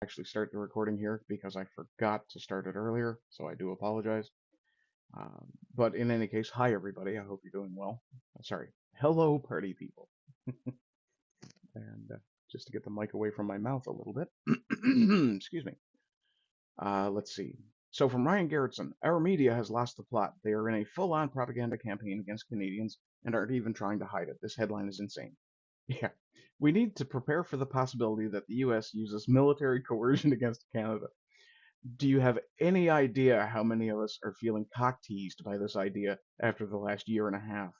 actually start the recording here because I forgot to start it earlier, so I do apologize. Um, but in any case, hi everybody. I hope you're doing well. Sorry, hello party people. And just to get the mic away from my mouth a little bit. Excuse me. Let's see. So from Ryan Garrettson, our media has lost the plot. They are in a full-on propaganda campaign against Canadians and aren't even trying to hide it. This headline is insane. Yeah. We need to prepare for the possibility that the US uses military coercion against Canada. Do you have any idea how many of us are feeling cock teased by this idea after the last year and a half?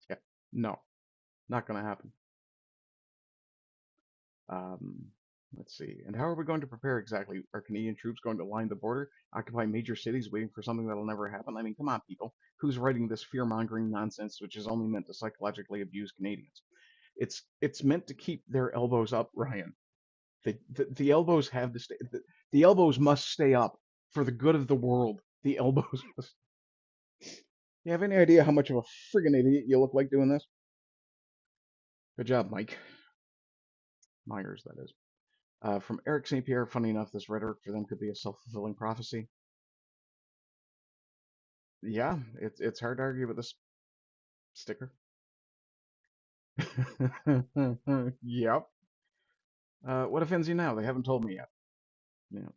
Yeah, no, not going to happen. Um, let's see. And how are we going to prepare exactly? Are Canadian troops going to line the border, occupy major cities, waiting for something that'll never happen? I mean, come on, people. Who's writing this fear-mongering nonsense, which is only meant to psychologically abuse Canadians? It's meant to keep their elbows up, Ryan. The elbows have to stay. The elbows must stay up for the good of the world. The elbows must. You have any idea how much of a friggin' idiot you look like doing this? Good job, Mike Myers. That is. From Eric St. Pierre. Funny enough, this rhetoric for them could be a self-fulfilling prophecy. Yeah, it's hard to argue with this sticker. Yep. What offends you now? They haven't told me yet. Yeah.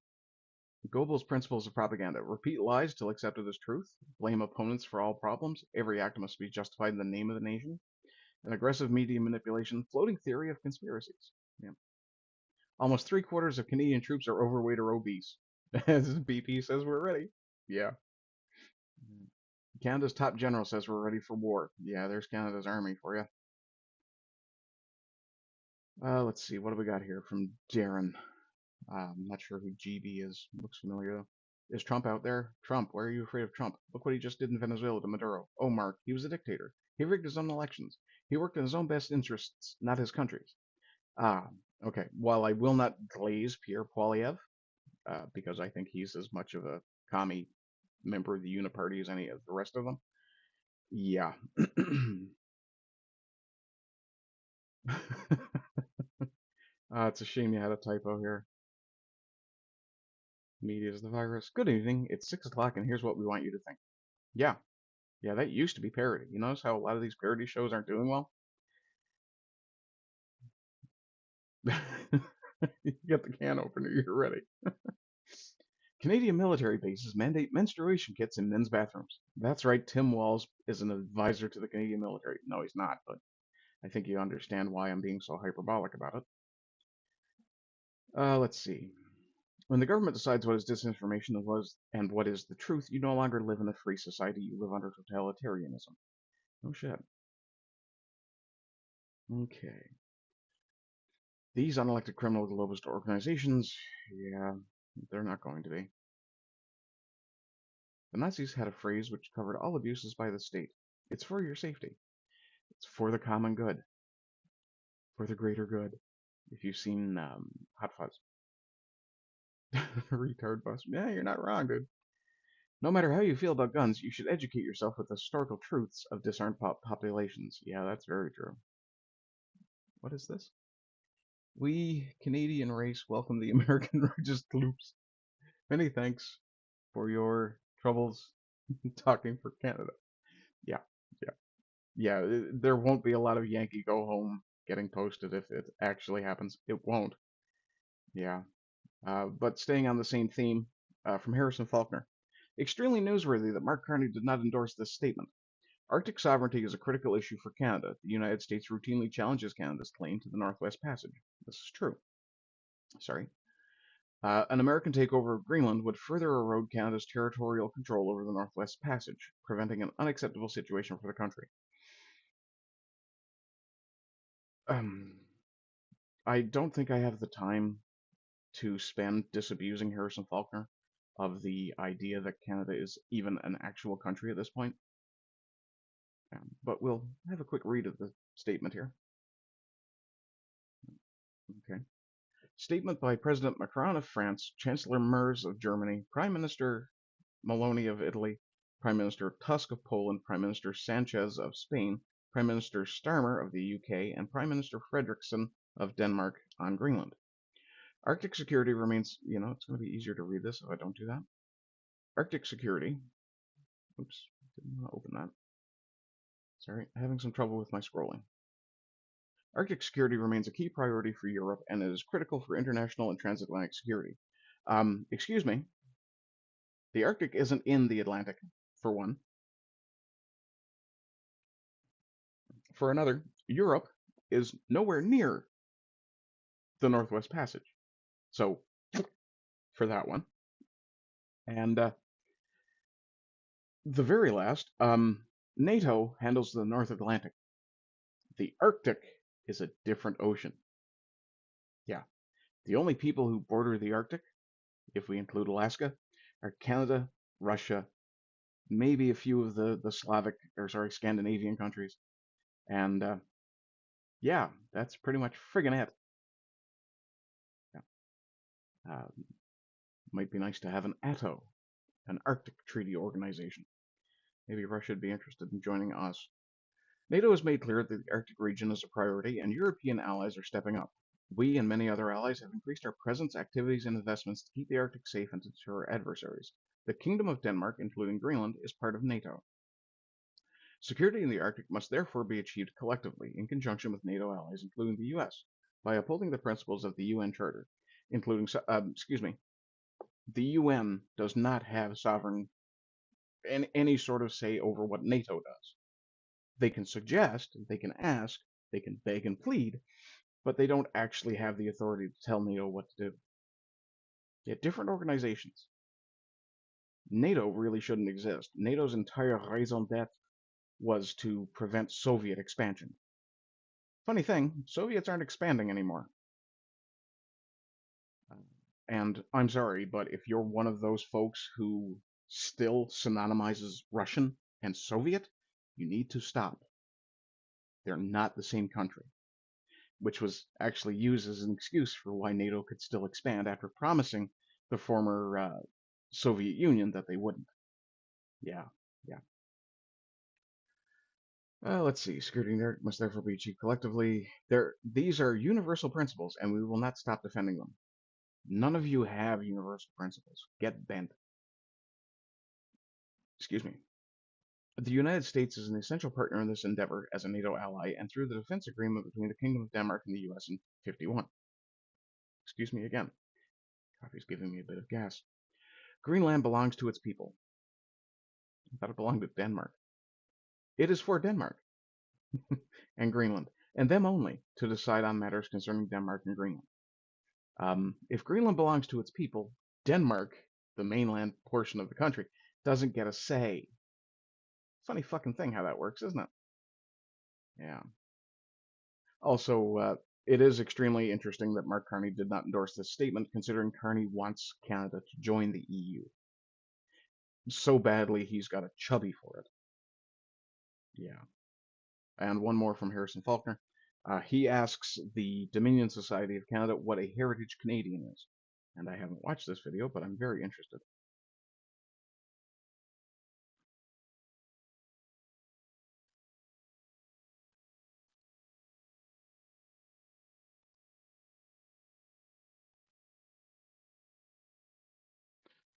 Goebbels' principles of propaganda: repeat lies till accepted as truth, blame opponents for all problems, every act must be justified in the name of the nation, an aggressive media manipulation, floating theory of conspiracies. Yeah. Almost three-quarters of Canadian troops are overweight or obese. As BP says, we're ready. Yeah. Canada's top general says we're ready for war. Yeah, there's Canada's army for you. Let's see, what do we got here from Darren? I'm not sure who GB is. Looks familiar though. Is Trump out there? Trump, why are you afraid of Trump? Look what he just did in Venezuela to Maduro. Oh, Mark, he was a dictator. He rigged his own elections. He worked in his own best interests, not his country's. Ah, okay. While I will not glaze Pierre Poilievre, because I think he's as much of a commie member of the Uniparty as any of the rest of them. Yeah. It's a shame you had a typo here. Media is the virus. Good evening. It's 6 o'clock, and here's what we want you to think. Yeah, yeah, that used to be parody. You notice how a lot of these parody shows aren't doing well? You get the can opener, you're ready. Canadian military bases mandate menstruation kits in men's bathrooms. That's right, Tim Walz is an advisor to the Canadian military. No, he's not, but I think you understand why I'm being so hyperbolic about it. Let's see. When the government decides what is disinformation and what is the truth, you no longer live in a free society, you live under totalitarianism. Oh shit. Okay. These unelected criminal globalist organizations, yeah, they're not going to be. The Nazis had a phrase which covered all abuses by the state. It's for your safety. It's for the common good. For the greater good. If you've seen Hot Fuzz. Retard bus. Yeah, you're not wrong, dude. No matter how you feel about guns, you should educate yourself with the historical truths of disarmed populations. Yeah, that's very true. What is this? We, Canadian race, welcome the American righteous troops. Many thanks for your troubles talking for Canada. Yeah, yeah, yeah. There won't be a lot of Yankee go home getting posted if it actually happens. It won't. Yeah. But staying on the same theme, from Harrison Faulkner. Extremely newsworthy that Mark Carney did not endorse this statement. Arctic sovereignty is a critical issue for Canada. The United States routinely challenges Canada's claim to the Northwest Passage. This is true. Sorry. An American takeover of Greenland would further erode Canada's territorial control over the Northwest Passage, preventing an unacceptable situation for the country. Um, I don't think I have the time to spend disabusing Harrison Faulkner of the idea that Canada is even an actual country at this point. But we'll have a quick read of the statement here. Okay. Statement by President Macron of France, Chancellor Merz of Germany, Prime Minister Meloni of Italy, Prime Minister Tusk of Poland, Prime Minister Sanchez of Spain, Prime Minister Starmer of the UK, and Prime Minister Frederickson of Denmark on Greenland. Arctic security remains, it's going to be easier to read this if I don't do that. Arctic security, oops, didn't want to open that. Sorry, having some trouble with my scrolling. Arctic security remains a key priority for Europe and is critical for international and transatlantic security. Excuse me, the Arctic isn't in the Atlantic, for one. For another, Europe is nowhere near the Northwest Passage. So, for that one. And the very last, NATO handles the North Atlantic. The Arctic is a different ocean. Yeah, the only people who border the Arctic, if we include Alaska, are Canada, Russia, maybe a few of the Scandinavian countries. And yeah, that's pretty much friggin' it. Yeah. Might be nice to have an ATO, an Arctic Treaty Organization. Maybe Russia would be interested in joining us. NATO has made clear that the Arctic region is a priority, and European allies are stepping up. We and many other allies have increased our presence, activities, and investments to keep the Arctic safe and to deter adversaries. The Kingdom of Denmark, including Greenland, is part of NATO. Security in the Arctic must therefore be achieved collectively, in conjunction with NATO allies, including the US, by upholding the principles of the UN Charter, including, the UN does not have sovereign any sort of say over what NATO does. They can suggest, they can ask, they can beg and plead, but they don't actually have the authority to tell NATO what to do. Yet different organizations. NATO really shouldn't exist. NATO's entire raison d'etre was to prevent Soviet expansion. Funny thing, Soviets aren't expanding anymore. And I'm sorry, but if you're one of those folks who still synonymizes Russian and Soviet, you need to stop. They're not the same country, which was actually used as an excuse for why NATO could still expand after promising the former Soviet Union that they wouldn't. Yeah, yeah. Let's see. Security must therefore be achieved collectively. These are universal principles, and we will not stop defending them. None of you have universal principles. Get bent. Excuse me. The United States is an essential partner in this endeavor as a NATO ally and through the defense agreement between the Kingdom of Denmark and the US in 51. Excuse me again. Coffee's giving me a bit of gas. Greenland belongs to its people. I thought it belonged to Denmark. It is for Denmark and Greenland, and them only, to decide on matters concerning Denmark and Greenland. If Greenland belongs to its people, Denmark, the mainland portion of the country, doesn't get a say. Funny fucking thing how that works, isn't it? Yeah. Also, it is extremely interesting that Mark Carney did not endorse this statement, considering Carney wants Canada to join the EU. So badly, he's got a chubby for it. Yeah. And one more from Harrison Faulkner. He asks the Dominion Society of Canada what a heritage Canadian is. And I haven't watched this video, but I'm very interested.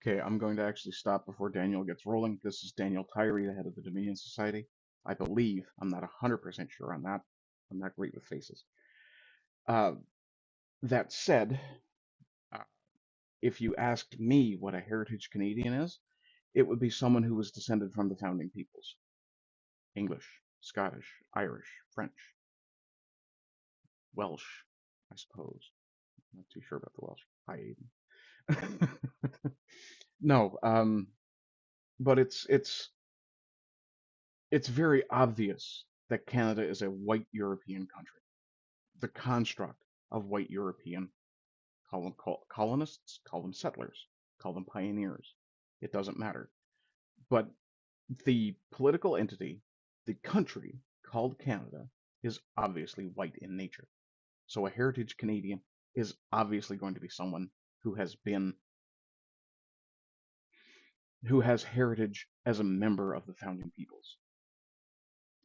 Okay, I'm going to actually stop before Daniel gets rolling. This is Daniel Tyree, the head of the Dominion Society. I believe, I'm not 100% sure on that. I'm not great with faces. That said, uh, if you asked me what a heritage Canadian is, it would be someone who was descended from the founding peoples. English, Scottish, Irish, French, Welsh, I suppose. I'm not too sure about the Welsh. Hi, Aiden. No, but it's very obvious that Canada is a white European country. The construct of white European, call them colonists, call them settlers, call them pioneers. It doesn't matter. But the political entity, the country called Canada, is obviously white in nature. So a heritage Canadian is obviously going to be someone who has heritage as a member of the founding peoples.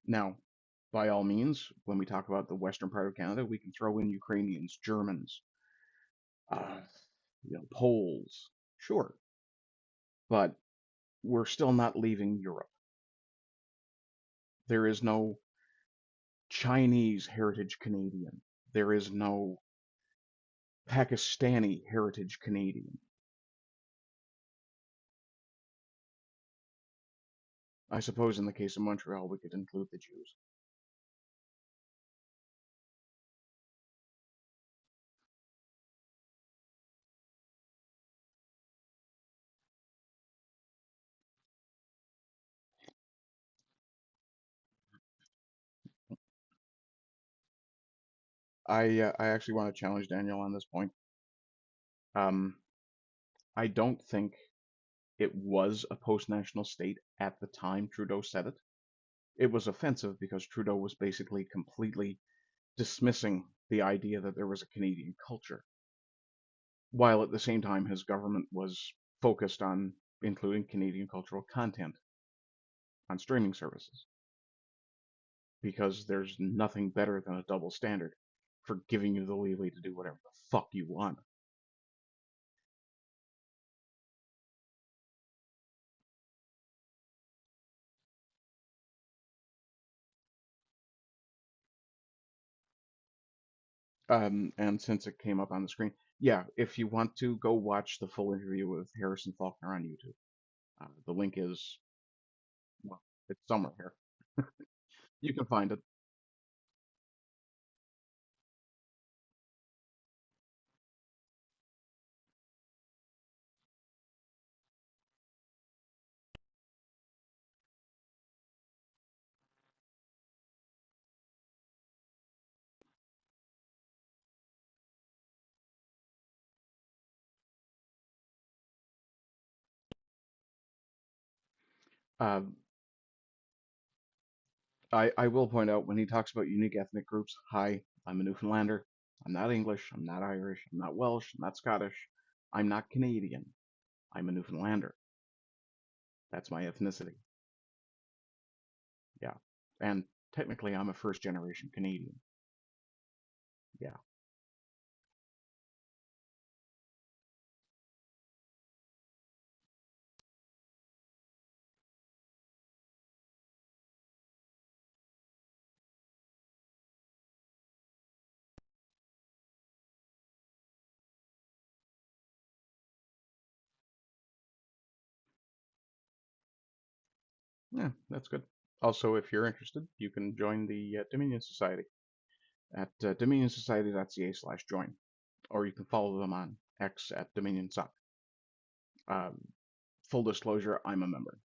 Now, By all means, when we talk about the western part of Canada, we can throw in Ukrainians, Germans, uh, Poles, sure, but we're still not leaving Europe. There is no Chinese heritage Canadian. There is no Pakistani heritage Canadian. I suppose in the case of Montreal, we could include the Jews. I actually want to challenge Daniel on this point. Um, I don't think it was a post-national state at the time Trudeau said it. It was offensive because Trudeau was basically completely dismissing the idea that there was a Canadian culture, while at the same time his government was focused on including Canadian cultural content on streaming services, because there's nothing better than a double standard for giving you the leeway to do whatever the fuck you want. And since it came up on the screen, yeah, if you want to go watch the full interview with Harrison Faulkner on YouTube, the link is, well, it's somewhere here. You can find it. Uh, I will point out when he talks about unique ethnic groups, hi, I'm a Newfoundlander. I'm not English. I'm not Irish. I'm not Welsh. I'm not Scottish. I'm not Canadian. I'm a Newfoundlander. That's my ethnicity. Yeah. And technically, I'm a first generation Canadian. Yeah. Yeah, that's good. Also, if you're interested, you can join the Dominion Society at dominionsociety.ca/join, or you can follow them on X at Dominion Soc. Um, Full disclosure, I'm a member.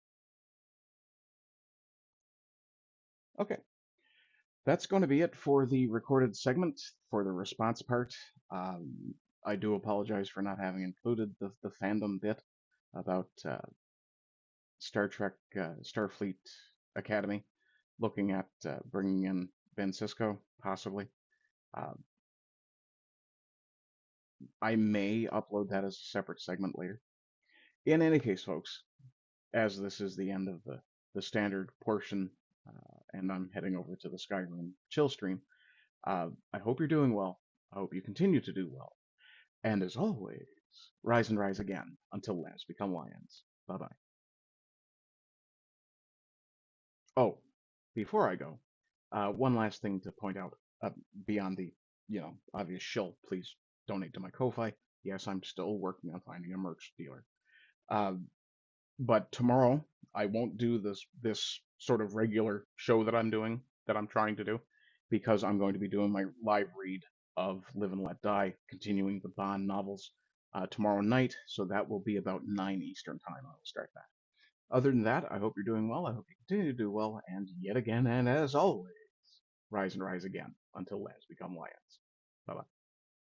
Okay, that's going to be it for the recorded segment for the response part. I do apologize for not having included the fandom bit about Star Trek Starfleet Academy, looking at bringing in Ben Sisko, possibly. Uh, I may upload that as a separate segment later. In any case, folks, as this is the end of the standard portion, and I'm heading over to the Skyrim chill stream, I hope you're doing well. I hope you continue to do well. And as always, rise and rise again until lambs become lions. Bye bye. Oh, before I go, one last thing to point out beyond the obvious shill. Please donate to my Ko-fi. Yes, I'm still working on finding a merch dealer. Uh, but tomorrow I won't do this sort of regular show that I'm trying to do, because I'm going to be doing my live read of Live and Let Die, continuing the Bond novels tomorrow night. So that will be about 9 Eastern time. I will start that. Other than that, I hope you're doing well. I hope you continue to do well, and yet again, and as always, rise and rise again until lambs become lions. Bye bye.